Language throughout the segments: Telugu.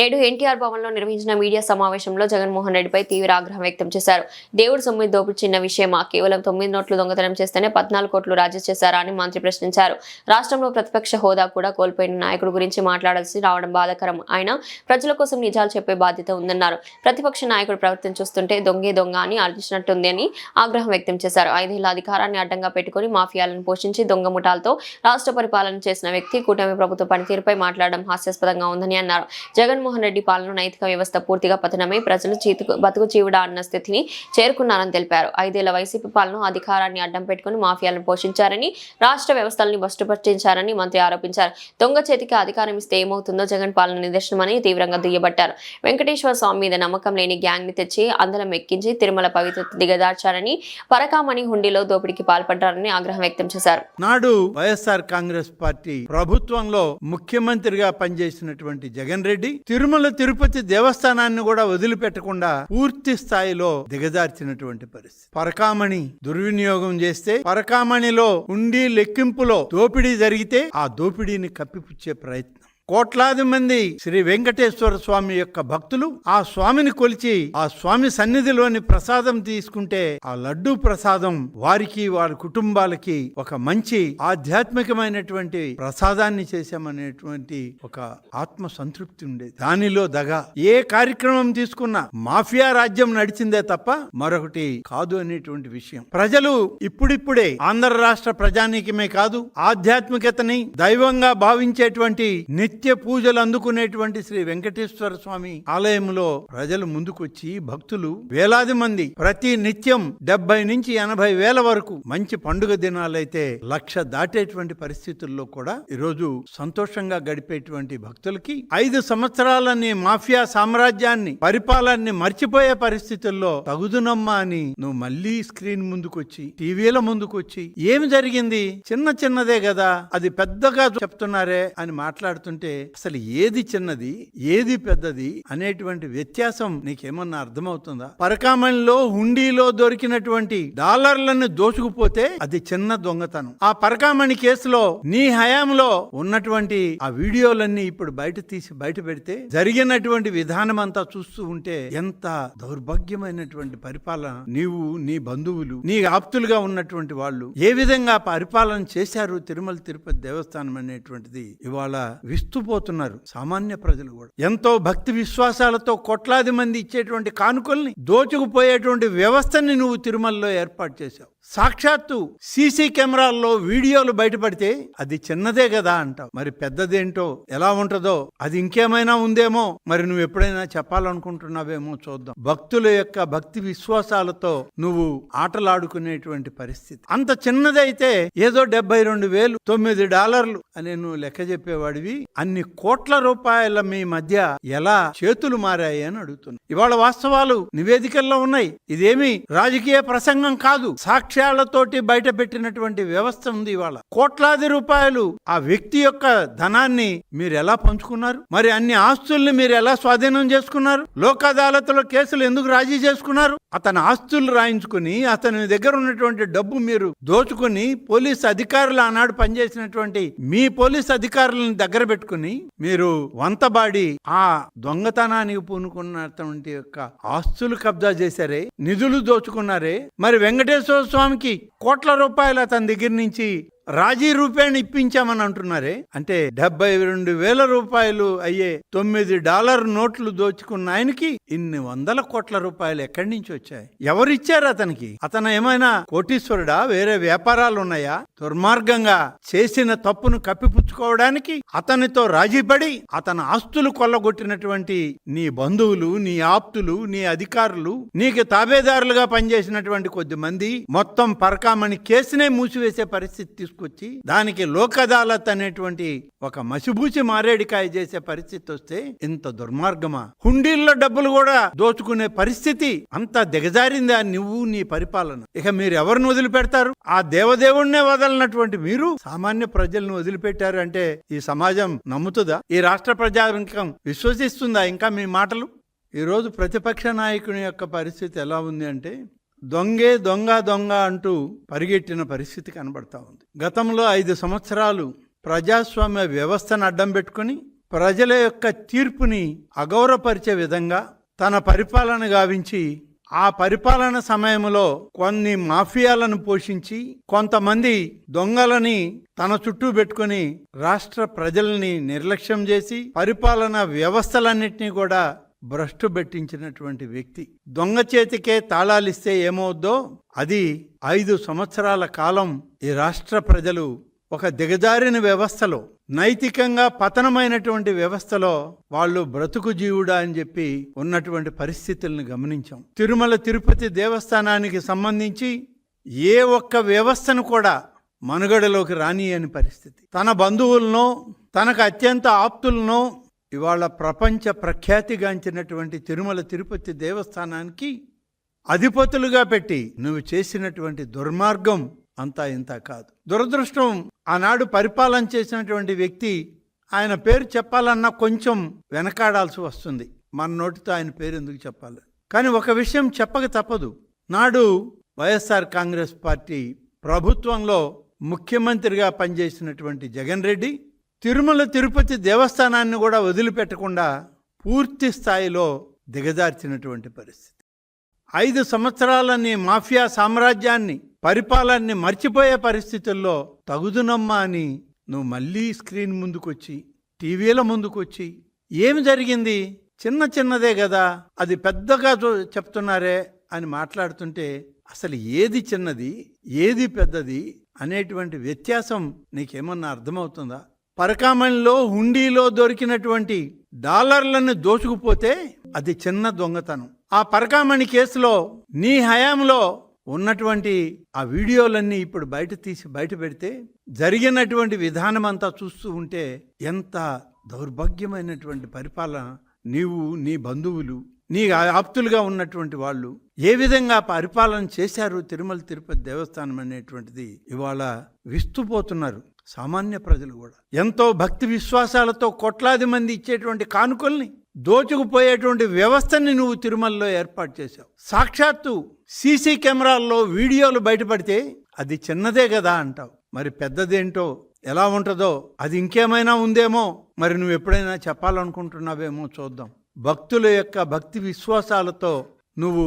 నేడు ఎన్టీఆర్ భవన్లో నిర్వహించిన మీడియా సమావేశంలో జగన్మోహన్ రెడ్డిపై తీవ్ర ఆగ్రహం వ్యక్తం చేశారు. దేవుడు సొమ్ము దోపిడీ చిన్న విషయమా? కేవలం 9 నోట్లు దొంగతనం చేస్తేనే 14 కోట్లు రాజీ చేశారా అని మంత్రి ప్రశ్నించారు. రాష్ట్రంలో ప్రతిపక్ష హోదా కూడా కోల్పోయిన నాయకుడు గురించి మాట్లాడాల్సి రావడం బాధాకరం. ఆయన ప్రజల కోసం నిజాలు చెప్పే బాధ్యత ఉందన్నారు. ప్రతిపక్ష నాయకుడు ప్రవర్తన చూస్తుంటే దొంగే దొంగ అని అర్జించినట్టుంది అని ఆగ్రహం వ్యక్తం చేశారు. 5 ఏళ్ల అధికారాన్ని అడ్డంగా పెట్టుకుని మాఫియాలను పోషించి దొంగ ముఠాలతో రాష్ట్ర పరిపాలన చేసిన వ్యక్తి కూటమి ప్రభుత్వ పనితీరుపై మాట్లాడడం హాస్యాస్పదంగా ఉందని అన్నారు. జగన్మోహన్ రెడ్డి పాలన నైతిక వ్యవస్థ పూర్తిగా పతనమై ప్రజలు బతుకు చీవుడా అన్న స్థితిని చేరుకున్నారని తెలిపారు. 5 ఏళ్ల వైసీపీ పాలన అధికారాన్ని అడ్డం పెట్టుకుని మాఫియాలను పోషించారని, రాష్ట్ర వ్యవస్థల్ని భ్రష్టుపట్టించారని మంత్రి ఆరోపించారు. దొంగ చేతికి అధికారం ఇస్తే ఏమవుతుందో జగన్ పాలన నిదర్శనమని తీవ్రంగా దుయ్యబట్టారు. వెంకటేశ్వర స్వామి మీద నమ్మకం లేని గ్యాంగ్ ని తెచ్చి అందలం ఎక్కించి తిరుమల పవిత్రత దిగదార్చారని, పరకామణి హుండీలో దోపిడీకి పాల్పడ్డారని ఆగ్రహం వ్యక్తం చేశారు. నాడు వైఎస్ఆర్ కాంగ్రెస్ పార్టీ ప్రభుత్వంలో ముఖ్యమంత్రిగా పనిచేసినటువంటి జగన్ రెడ్డి తిరుమల తిరుపతి దేవస్థానాన్ని కూడా వదిలిపెట్టకుండా పూర్తి స్థాయిలో దిగజార్చినటువంటి పరిస్థితి. పరకామణి దుర్వినియోగం చేస్తే, పరకామణిలో హుండీ లెక్కింపులో దోపిడీ జరిగితే ఆ దోపిడీని కప్పిపుచ్చే ప్రయత్నం. కోట్లాది మంది శ్రీ వెంకటేశ్వర స్వామి యొక్క భక్తులు ఆ స్వామిని కొలిచి ఆ స్వామి సన్నిధిలోని ప్రసాదం తీసుకుంటే ఆ లడ్డూ ప్రసాదం వారికి వారి కుటుంబాలకి ఒక మంచి ఆధ్యాత్మికమైనటువంటి ప్రసాదాన్ని చేశామనేటువంటి ఒక ఆత్మ సంతృప్తి ఉండేది. దానిలో దగా ఏ కార్యక్రమం తీసుకున్నా మాఫియా రాజ్యం నడిచిందే తప్ప మరొకటి కాదు అనేటువంటి విషయం ప్రజలు ఇప్పుడిప్పుడే ఆంధ్ర రాష్ట్ర ప్రజానీకమే కాదు, ఆధ్యాత్మికతని దైవంగా భావించేటువంటి నిత్య పూజలు అందుకునేటువంటి శ్రీ వెంకటేశ్వర స్వామి ఆలయంలో ప్రజలు ముందుకొచ్చి భక్తులు వేలాది మంది ప్రతి నిత్యం 70 నుంచి 80 వేల వరకు మంచి పండుగ దినాలైతే 1,00,000 దాటేటువంటి పరిస్థితుల్లో కూడా ఈరోజు సంతోషంగా గడిపేటువంటి భక్తులకి 5 సంవత్సరాలని మాఫియా సామ్రాజ్యాన్ని పరిపాలనని మర్చిపోయే పరిస్థితుల్లో తగుదునమ్మా అని నువ్వు మళ్ళీ స్క్రీన్ ముందుకొచ్చి టీవీల ముందుకొచ్చి ఏమి జరిగింది, చిన్నదే కదా అది పెద్దగా చెప్తున్నారే అని మాట్లాడుతుంటే అసలు ఏది చిన్నది ఏది పెద్దది అనేటువంటి వ్యత్యాసం నీకేమన్నా అర్థమవుతుందా? పరకామణిలో హుండీలో దొరికినటువంటి డాలర్లను దోచుకుపోతే అది చిన్న దొంగతనం. ఆ పరకామణి కేసులో నీ హయాంలో ఉన్నటువంటి ఆ వీడియోలన్నీ ఇప్పుడు బయట పెడితే జరిగినటువంటి విధానం అంతా చూస్తూ ఉంటే ఎంత దౌర్భాగ్యమైనటువంటి పరిపాలన నీవు, నీ బంధువులు, నీ ఆప్తులుగా ఉన్నటువంటి వాళ్ళు ఏ విధంగా పరిపాలన చేశారు తిరుమల తిరుపతి దేవస్థానం అనేటువంటిది ఇవాళ విస్తుపోతున్నారు. సామాన్య ప్రజలు కూడా ఎంతో భక్తి విశ్వాసాలతో కోట్లాది మంది ఇచ్చేటువంటి కానుకల్ని దోచుకుపోయేటువంటి వ్యవస్థని నువ్వు తిరుమలలో ఏర్పాటు చేశావు. సాక్షాత్తు సీసీ కెమెరాల్లో వీడియోలు బయటపడితే అది చిన్నదే కదా అంటావు. మరి పెద్దదేంటో ఎలా ఉంటుందో అది ఇంకేమైనా ఉందేమో మరి నువ్వు ఎప్పుడైనా చెప్పాలనుకుంటున్నావేమో చూద్దాం. భక్తుల యొక్క భక్తి విశ్వాసాలతో నువ్వు ఆటలాడుకునేటువంటి పరిస్థితి అంత చిన్నదైతే ఏదో 72,000 $9 అని నువ్వు లెక్క చెప్పేవాడివి. అన్ని కోట్ల రూపాయల మీ మధ్య ఎలా చేతులు మారాయి అని అడుగుతున్నా. ఇవాళ వాస్తవాలు నివేదికల్లో ఉన్నాయి. ఇదేమి రాజకీయ ప్రసంగం కాదు, సాక్ష్యాలతోటి బయట పెట్టినటువంటి వ్యవస్థ ఉంది. ఇవాళ కోట్లాది రూపాయలు ఆ వ్యక్తి యొక్క ధనాన్ని మీరు ఎలా పంచుకున్నారు? మరి అన్ని ఆస్తుల్ని మీరు ఎలా స్వాధీనం చేసుకున్నారు? లోక్ అదాలత్లో కేసులు ఎందుకు రాజీ చేసుకున్నారు? అతని ఆస్తులు రాయించుకుని అతని దగ్గర ఉన్నటువంటి డబ్బు మీరు దోచుకుని పోలీసు అధికారులు ఆనాడు పనిచేసినటువంటి మీ పోలీసు అధికారులను దగ్గర పెట్టుకుని మీరు వంతబాడి ఆ దొంగతనానికి పూనుకున్నటువంటి యొక్క ఆస్తులు కబ్జా చేశారే, నిధులు దోచుకున్నారే. మరి వెంకటేశ్వర స్వామికి కోట్ల రూపాయలు అతని దగ్గర నుంచి రాజీ రూపాయలు ఇప్పించామని అంటున్నారే. అంటే 72,000 రూపాయలు అయ్యే $9 నోట్లు దోచుకున్న ఆయనకి ఇన్ని 100 కోట్ల రూపాయలు ఎక్కడి నుంచి వచ్చాయి? ఎవరిచ్చారు అతనికి? అతను ఏమైనా కోటీశ్వరుడా? వేరే వ్యాపారాలు ఉన్నాయా? దుర్మార్గంగా చేసిన తప్పును కప్పిపుచ్చుకోవడానికి అతనితో రాజీపడి అతని ఆస్తులు కొల్లగొట్టినటువంటి నీ బంధువులు, నీ ఆప్తులు, నీ అధికారులు, నీకు తాబేదారులుగా పనిచేసినటువంటి కొద్ది మంది మొత్తం పరకామణి కేసునే మూసివేసే పరిస్థితి తీసుకొచ్చి దానికి లోక్ అదాలత్ అనేటువంటి ఒక మసిబూసి మారేడికాయ చేసే పరిస్థితి వస్తే ఇంత దుర్మార్గమా? హుండీల్లో డబ్బులు కూడా దోచుకునే పరిస్థితి అంత దిగజారిందా నువ్వు, నీ పరిపాలన? ఇక మీరు ఎవరిని వదిలిపెడతారు? ఆ దేవదేవుణ్ణే వదలనటువంటి మీరు సామాన్య ప్రజలను వదిలిపెట్టారు అంటే ఈ సమాజం నమ్ముతుందా? ఈ రాష్ట్ర ప్రజానికం విశ్వసిస్తుందా ఇంకా మీ మాటలు? ఈరోజు ప్రతిపక్ష నాయకుని యొక్క పరిస్థితి ఎలా ఉంది అంటే దొంగే దొంగ అంటూ పరిగెట్టిన పరిస్థితి కనబడతా ఉంది. గతంలో 5 సంవత్సరాలు ప్రజాస్వామ్య వ్యవస్థను అడ్డం పెట్టుకుని ప్రజల యొక్క తీర్పుని అగౌరవపరిచే విధంగా తన పరిపాలన గావించి ఆ పరిపాలన సమయంలో కొన్ని మాఫియాలను పోషించి కొంతమంది దొంగలని తన చుట్టూ పెట్టుకుని రాష్ట్ర ప్రజల్ని నిర్లక్ష్యం చేసి పరిపాలన వ్యవస్థలన్నింటినీ కూడా భ్రష్టు పెట్టించినటువంటి వ్యక్తి. దొంగ చేతికే తాళాలిస్తే ఏమవుద్దో అది 5 సంవత్సరాల కాలం ఈ రాష్ట్ర ప్రజలు ఒక దిగజారిన వ్యవస్థలో, నైతికంగా పతనమైనటువంటి వ్యవస్థలో వాళ్ళు బ్రతుకు జీవుడా అని చెప్పి ఉన్నటువంటి పరిస్థితులను గమనించాం. తిరుమల తిరుపతి దేవస్థానానికి సంబంధించి ఏ ఒక్క వ్యవస్థను కూడా మనుగడలోకి రానియని పరిస్థితి. తన బంధువులను, తనకు అత్యంత ఆప్తులను ఇవాళ ప్రపంచ ప్రఖ్యాతిగాంచినటువంటి తిరుమల తిరుపతి దేవస్థానానికి అధిపతులుగా పెట్టి నువ్వు చేసినటువంటి దుర్మార్గం అంతా ఇంత కాదు. దురదృష్టం, ఆనాడు పరిపాలన చేసినటువంటి వ్యక్తి, ఆయన పేరు చెప్పాలన్నా కొంచెం వెనకాడాల్సి వస్తుంది. మన నోటితో ఆయన పేరు ఎందుకు చెప్పాలి? కానీ ఒక విషయం చెప్పక తప్పదు. నాడు వైఎస్ఆర్ కాంగ్రెస్ పార్టీ ప్రభుత్వంలో ముఖ్యమంత్రిగా పనిచేసినటువంటి జగన్ రెడ్డి తిరుమల తిరుపతి దేవస్థానాన్ని కూడా వదిలిపెట్టకుండా పూర్తి స్థాయిలో దిగజార్చినటువంటి పరిస్థితి. 5 సంవత్సరాలని మాఫియా సామ్రాజ్యాన్ని, పరిపాలనని మర్చిపోయే పరిస్థితుల్లో తగుదునమ్మా అని నువ్వు మళ్ళీ స్క్రీన్ ముందుకొచ్చి, టీవీల ముందుకొచ్చి ఏమి జరిగింది, చిన్నదే కదా, అది పెద్దగా చెప్తున్నారే అని మాట్లాడుతుంటే అసలు ఏది చిన్నది ఏది పెద్దది అనేటువంటి వ్యత్యాసం నీకేమన్నా అర్థమవుతుందా? పరకామణిలో హుండీలో దొరికినటువంటి డాలర్లను దోచుకుపోతే అది చిన్న దొంగతనం. ఆ పరకామణి కేసులో నీ హయాంలో ఉన్నటువంటి ఆ వీడియోలన్నీ ఇప్పుడు బయట పెడితే జరిగినటువంటి విధానం అంతా చూస్తూ ఉంటే ఎంత దౌర్భాగ్యమైనటువంటి పరిపాలన నీవు, నీ బంధువులు, నీ ఆప్తులుగా ఉన్నటువంటి వాళ్ళు ఏ విధంగా పరిపాలన చేశారు తిరుమల తిరుపతి దేవస్థానం అనేటువంటిది ఇవాళ విస్తుపోతున్నారు. సామాన్య ప్రజలు కూడా ఎంతో భక్తి విశ్వాసాలతో కోట్లాది మంది ఇచ్చేటువంటి కానుకల్ని దోచుకుపోయేటువంటి వ్యవస్థని నువ్వు తిరుమలలో ఏర్పాటు చేశావు. సాక్షాత్తు సీసీ కెమెరాల్లో వీడియోలు బయటపడితే అది చిన్నదే కదా అంటావు. మరి పెద్దదేంటో, ఎలా ఉంటుందో, అది ఇంకేమైనా ఉందేమో, మరి నువ్వు ఎప్పుడైనా చెప్పాలనుకుంటున్నావేమో చూద్దాం. భక్తుల యొక్క భక్తి విశ్వాసాలతో నువ్వు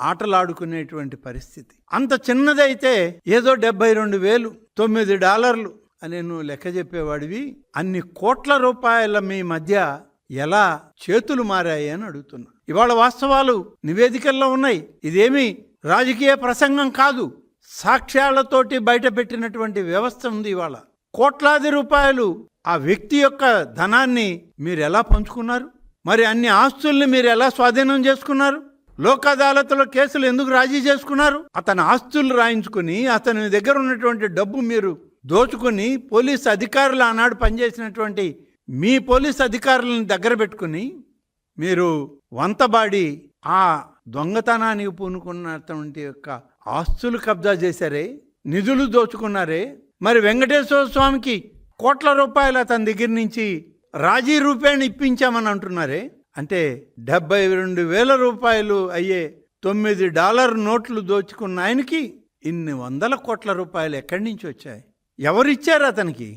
ఆటలాడుకునేటువంటి పరిస్థితి అంత చిన్నదైతే ఏదో 72,000 $9 అని నువ్వు లెక్క చెప్పేవాడివి. అన్ని కోట్ల రూపాయల మీ మధ్య ఎలా చేతులు మారాయి అని అడుగుతున్నా. ఇవాళ వాస్తవాలు నివేదికల్లో ఉన్నాయి. ఇదేమి రాజకీయ ప్రసంగం కాదు, సాక్ష్యాలతోటి బయట పెట్టినటువంటి వ్యవస్థ ఉంది. ఇవాళ కోట్లాది రూపాయలు ఆ వ్యక్తి యొక్క ధనాన్ని మీరు ఎలా పంచుకున్నారు? మరి అన్ని ఆస్తుల్ని మీరు ఎలా స్వాధీనం చేసుకున్నారు? లోక్ అదాలత్లో కేసులు ఎందుకు రాజీ చేసుకున్నారు? అతని ఆస్తులు రాయించుకుని అతని దగ్గర ఉన్నటువంటి డబ్బు మీరు దోచుకుని పోలీసు అధికారులు ఆనాడు పనిచేసినటువంటి మీ పోలీసు అధికారులను దగ్గర పెట్టుకుని మీరు వంతబాడి ఆ దొంగతనానికి పూనుకున్నటువంటి యొక్క ఆస్తులు కబ్జా చేశారే, నిధులు దోచుకున్నారే. మరి వెంకటేశ్వర స్వామికి కోట్ల రూపాయలు అతని దగ్గర నుంచి రాజీ రూపేణ ఇప్పించామని అంటున్నారే. అంటే 72,000 రూపాయలు అయ్యే $9 నోట్లు దోచుకున్న ఆయనకి ఇన్ని 100 కోట్ల రూపాయలు ఎక్కడి నుంచి వచ్చాయి? ఎవరిచ్చారు అతనికి?